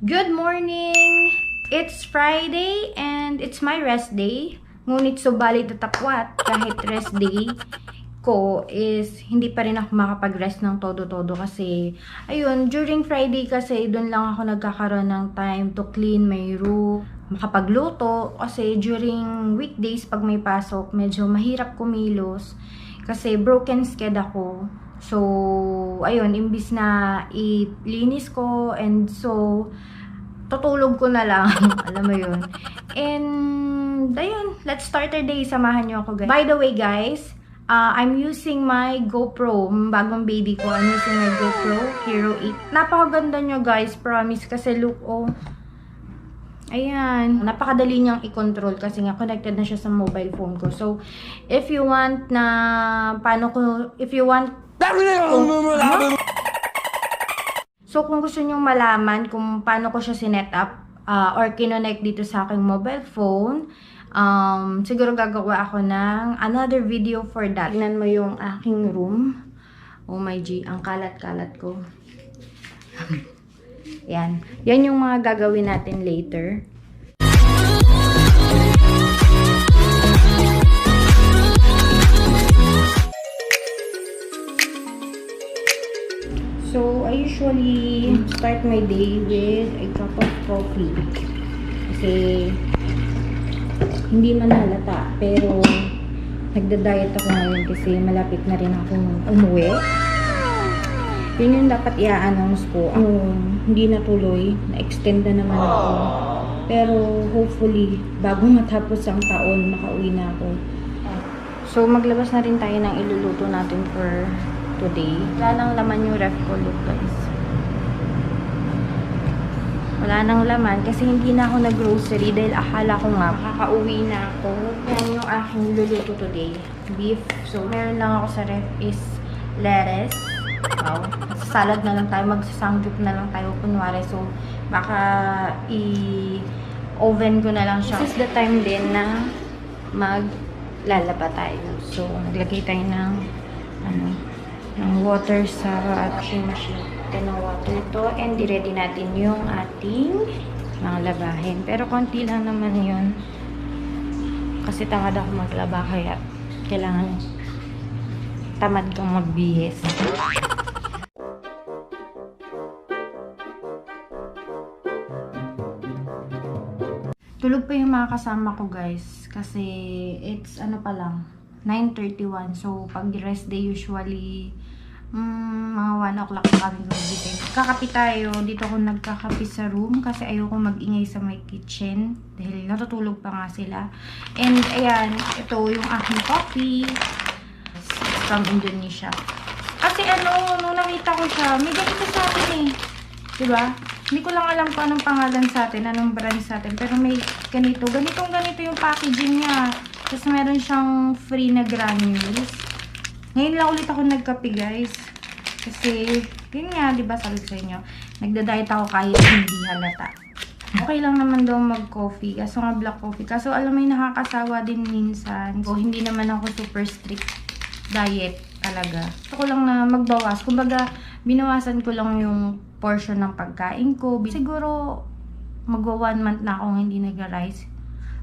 Good morning! It's Friday and it's my rest day. Ngunit subalit tatapwat kahit rest day ko is hindi pa rin ako makapag-rest ng todo-todo kasi ayun, during Friday kasi doon lang ako nagkakaroon ng time to clean my room, makapagluto kasi during weekdays pag may pasok medyo mahirap kumilos kasi broken sked ako. So, ayun, imbis na ilinis ko and so, tutulog ko na lang. Alam mo yun. And, ayun, let's start our day. Samahan nyo ako, guys. By the way, guys, I'm using my GoPro. Bagong baby ko. I'm using my GoPro Hero8. Napakaganda nyo, guys. Promise. Kasi look, oh. Ayan. Napakadali niyang i-control kasi nga connected na siya sa mobile phone ko. So, if you want na, So, kung gusto nyong malaman kung paano ko siya sinet up or kinonect dito sa aking mobile phone, siguro gagawa ako ng another video for that. Tingnan mo yung aking room. Oh my G, ang kalat-kalat ko. Yan. Yan yung mga gagawin natin later. So, I usually start my day with a cup of coffee. Kasi, hindi man halata. Pero, nagda-diet ako ngayon kasi malapit na rin akong umuwi. Yun yung dapat i-announce ko. Hindi natuloy. Na-extend na naman ako. Pero, hopefully, bago matapos ang taon, makauwi na ako. So, maglabas na rin tayo ng iluluto natin for today. Wala nang laman yung ref ko, look guys. Wala nang laman kasi hindi na ako nag-grocery dahil akala ko nga makakauwi na ako. Yan yung aking luluto today. Beef. So, meron lang ako sa ref is lettuce. Wow. Salad na lang tayo. Magsasangyup na lang tayo kunwari. So, baka i-oven ko na lang siya. This is the time din na maglalaba tayo. So, naglagay tayo ng ng water sa washing machine. Ito ng water ito. And i-ready natin yung ating mga labahin. Pero konti lang naman yun. Kasi tamad ako maglaba. Kaya kailangan tamad kang magbihis. Tulog pa yung mga kasama ko, guys. Kasi it's ano pa lang 9:31. So, pag rest day usually mga 1 o'clock na kami gumigising. Kakapi tayo. Dito ako nagkakapi sa room kasi ayoko mag-ingay sa my kitchen. Dahil natutulog pa nga sila. And, ayan. Ito yung aking coffee. It's from Indonesia. Kasi nung nakita ko siya, may ganito sa atin eh. Diba? Hindi ko lang alam kung anong pangalan sa atin, anong brand sa atin. Pero may ganito. Ganito yung packaging niya. Tapos meron siyang free na granules. Ngayon lang ulit ako nagkape, guys. Kasi, yun nga, diba sabi sa inyo, nagda-diet ako kahit hindi halata. Okay lang naman daw mag-coffee. Kaso nga black coffee. Kaso alam mo yung nakakasawa din minsan. So, hindi naman ako super strict diet talaga. Gusto ko lang na magbawas. Kumbaga, binawasan ko lang yung portion ng pagkain ko. Siguro, magwa 1 month na akong hindi nag-rice.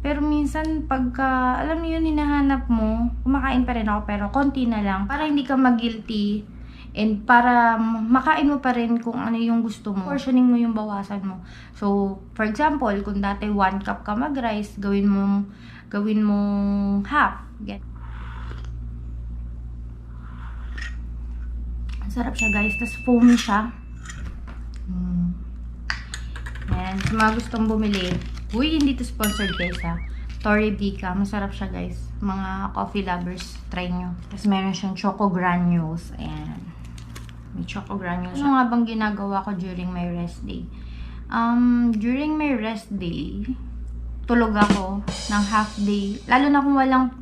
Pero minsan, pagka, alam niyo yun, hinahanap mo, kumakain pa rin ako, pero konti na lang. Para hindi ka mag-guilty. And para makain mo pa rin kung ano yung gusto mo. Portioning mo yung bawasan mo. So, for example, kung dati 1 cup ka mag-rice, gawin mong half. Get. Sarap siya, guys. Tapos foamy siya. Yan. Sa mga gustong bumili. Uy, hindi to sponsored, guys, ha. Tori Bika. Masarap siya, guys. Mga coffee lovers, try nyo. Tapos meron siyang choco granules. Ayan. May choco granules. Ano nga bang ginagawa ko during my rest day? During my rest day, tulog ako ng half day. Lalo na kung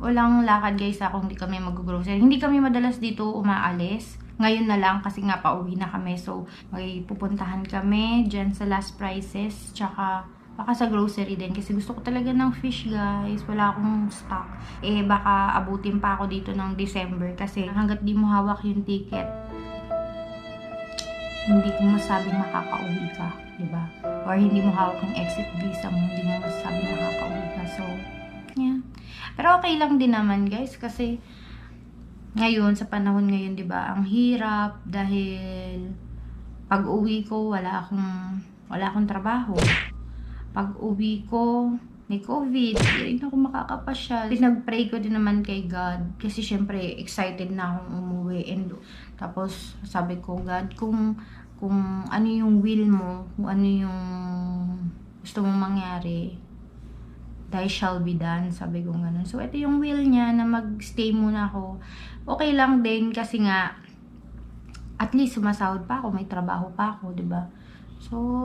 walang lakad, guys, kung hindi kami mag-grocery. Hindi kami madalas dito umaalis. Ngayon na lang kasi nga pauwi na kami. So, may pupuntahan kami dyan sa Last Prices. Tsaka, baka sa grocery din. Kasi gusto ko talaga ng fish, guys. Wala akong stock. Eh, baka abutin pa ako dito ng December. Kasi hanggat di mo hawak yung ticket, hindi ko masabing makakauwi ka. diba? Or hindi mo hawak ang exit visa mo, hindi mo masasabi makakauwi ka. So, yeah. Pero okay lang din naman guys, kasi ngayon, sa panahon ngayon, diba, ang hirap dahil pag uwi ko, wala akong trabaho. Pag uwi ko, may COVID, hindi ako makakapasyal. Pinag-pray ko din naman kay God kasi syempre excited na akong umuwi. And tapos sabi ko, God, kung ano yung will mo, kung ano yung gusto mong mangyari, thy shall be done, sabi ko ganun. So ito yung will niya na mag-stay muna ako. Okay lang din kasi nga at least sumasahod pa ako, may trabaho pa ako, 'di ba? So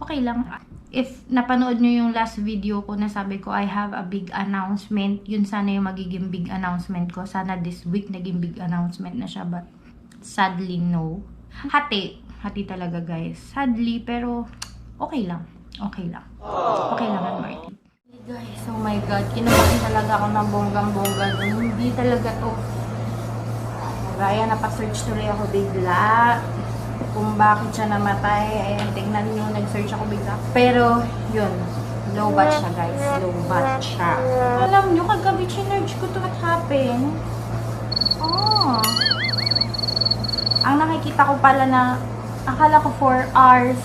okay lang. If napanood nyo yung last video ko na sabi ko, I have a big announcement, yun sana yung magiging big announcement ko. Sana this week naging big announcement na siya, but sadly no. Hati talaga guys. Sadly, pero okay lang. Okay lang. Okay lang yan, Martie. Guys, oh my God, kinabahan talaga ako ng bonggang-bongga. Hindi talaga to. Kaya napasearch tuloy ako bigla kung bakit siya namatay. Ayan, tignan nyo, nag-search ako bigla. Pero, yun, low bat siya guys. Low bat siya. Alam nyo, kagabi chinerge ko to, what happened? Oh. Ang nakikita ko pala na, akala ko 4 hours,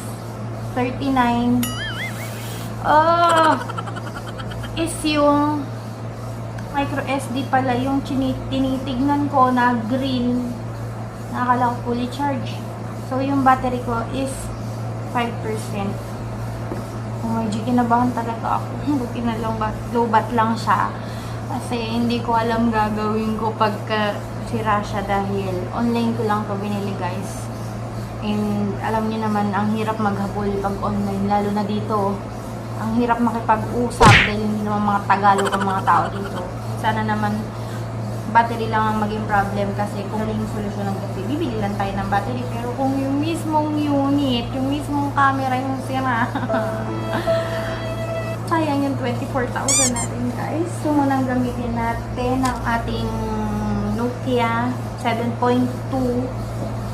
39. Oh. Is yung micro SD pala yung tinitignan ko na green. Nakakala ko fully charged. So, yung battery ko is 5%. Oh my God, kinabahan talaga ako. Buti na lang, low bat lang siya. Kasi hindi ko alam gagawin ko pagka sira siya dahil online ko lang to binili guys. And alam niyo naman, ang hirap maghabol pag online, lalo na dito. Ang hirap makipag-usap dahil hindi naman mga Tagalog ang mga tao dito. Sana naman battery lang ang maging problem kasi kung yung solusyon ng kasi bibili lang tayo ng battery, pero kung yung mismong unit, yung mismong camera yung sira, sayang yung 24,000 natin guys. So munang gamitin natin ang ating Nokia 7.2.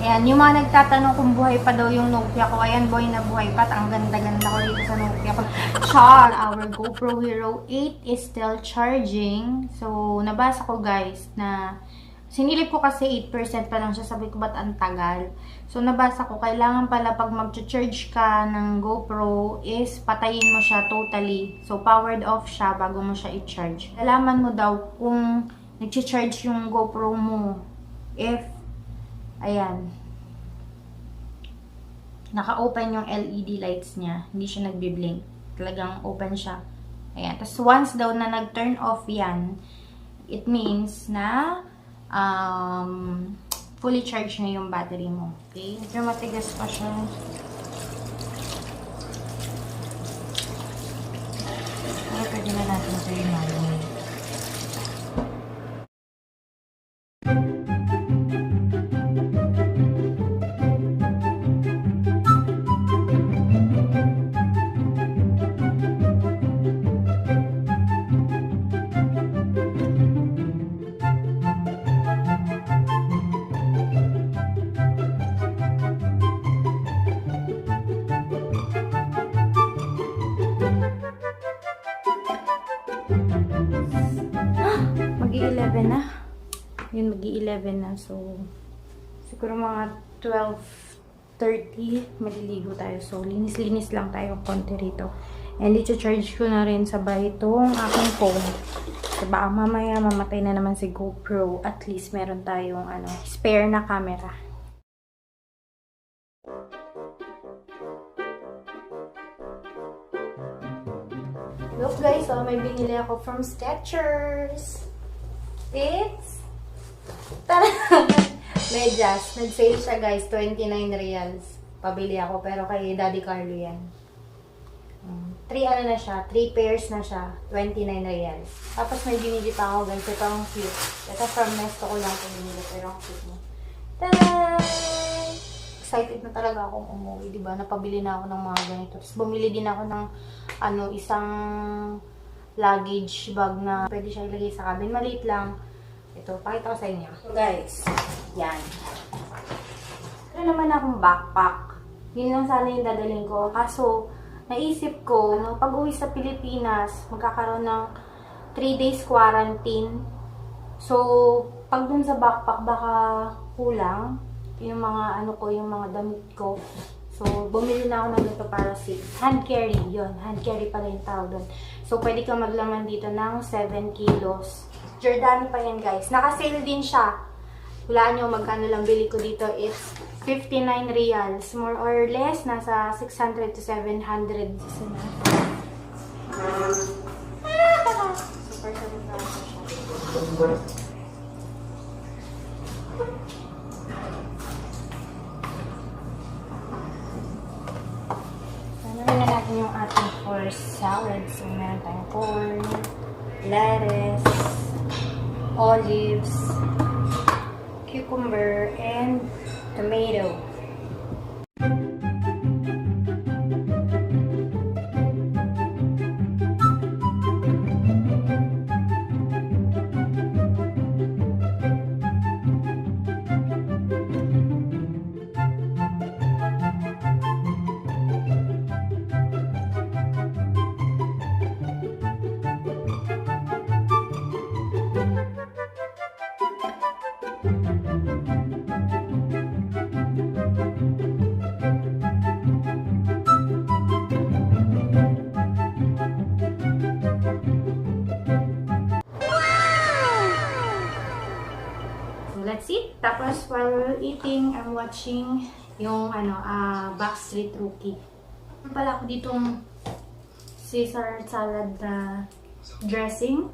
Ayan, yung mga nagtatanong kung buhay pa daw yung Nokia ko, ayan boy, na buhay pa. Ang ganda-ganda ko dito sa Nokia ko. Char! Our GoPro Hero8 is still charging. So, nabasa ko guys na sinilip ko kasi 8% pa lang siya. Sabi ko, ba't ang tagal? So, nabasa ko, kailangan pala pag mag-charge ka ng GoPro is patayin mo siya totally. So, powered off siya bago mo siya i-charge. Alaman mo daw kung nag-charge yung GoPro mo if ayan, naka-open yung LED lights niya. Hindi siya nagbi-blink. Talagang open siya. Ayan. Tapos once daw na nag-turn off yan, it means na fully charged na yung battery mo. Okay? Medyo matigas pa siya. Okay, pwede na natin ito yung malamig. Mag-i-11 na. Yun, mag-i-11 na. So, siguro mga 12:30 maliligo tayo. So, linis-linis lang tayo konti rito. And i-charge ko na rin sabay itong aking phone. So, baka mamaya mamatay na naman si GoPro. At least meron tayong spare na camera. Look guys, so may binili ako from Skechers. It's medyas. Nag-sale siya guys, 29 reals. Pabili ako, pero kay Daddy Carlo yan. 3 na siya, 3 pairs na siya, 29 reals. Tapos may binili pa ako guys, ito ang cute. Ito from Nesto ko lang kung binili, pero ang cute mo. Tada! Excited na talaga akong umuwi, diba? Napabili na ako ng mga ganito. Tapos bumili din ako ng isang luggage bag na pwede siya ilagay sa cabin. Maliit lang. Ito, pakita ko sa inyo. So guys, yan. Ito naman akong backpack. Yun lang sana yung dadalhin ko. Kaso, naisip ko, no, pag uwi sa Pilipinas, magkakaroon ng 3 days quarantine. So, pag dun sa backpack, baka kulang yung mga ano ko, yung mga damit ko. So, bumili na ako ng ganito para 6. Hand carry, yun. Hand carry pala yung tawag doon. So, pwede kang maglaman dito ng 7 kilos. Giordano pa yan, guys. Naka-sale din siya. Hulaan nyo magkano lang bili ko dito. It's 59 reals. More or less, nasa 600 to 700. Super siya. Sanayin na natin yung ating first salad. So, meron tayong corn, lettuce, olives, cucumber, and tomato. Let's eat. Tapos, while we're eating, I'm watching yung Backstreet Rookie. Pala ako ditong Caesar salad dressing.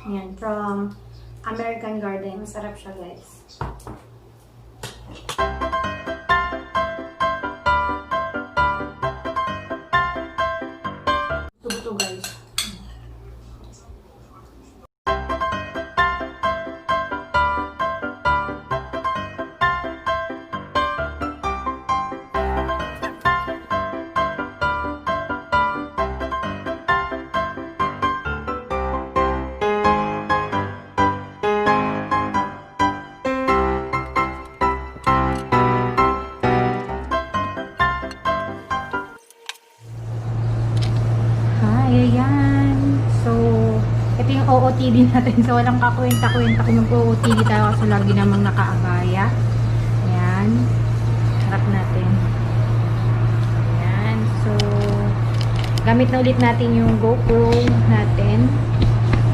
Yan, from American Garden. Masarap siya, guys. Ito, guys. Ayan. So, ito yung OOTD natin. So, walang kakwenta-kwenta kung mag-OOTD tayo kasi lagi namang nakaabaya. Ayan. Harap natin. Ayan. So, gamit na ulit natin yung GoPro natin.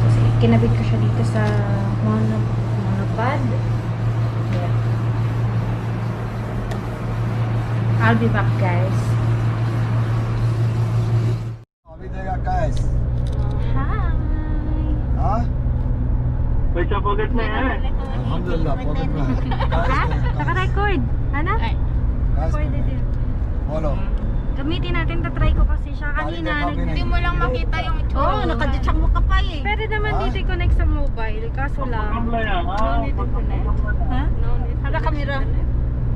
Kasi kinabit ko siya dito sa monopod. Ayan. I'll be back, guys. Guys. Hi. हाँ? पैसा पॉकेट में है? Alhamdulillah, pocket में है. Ha? Guys, Naka-record. Ano? guys, Recorded yun. बोलो. Gamitin natin, tatry ko kasi siya kanina. Hindi mo lang makita yung itsura. Oo, nakaditsang mo ka pa eh. Pwede naman Ha? dito i-connect sa mobile. Kaso lang. No need internet. Ha? No need. Hada kamera.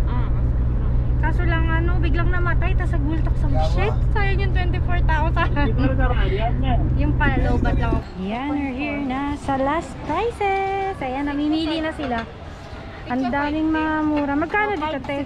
Ah, Kaso lang biglang namatay, tas nagultok sa shit. Sayang yung 24,000. Yung palalobat lang. Yan, we're here na sa last prices. Ayan, namimili na sila. Ang daming mga mura. Magkano dito, te?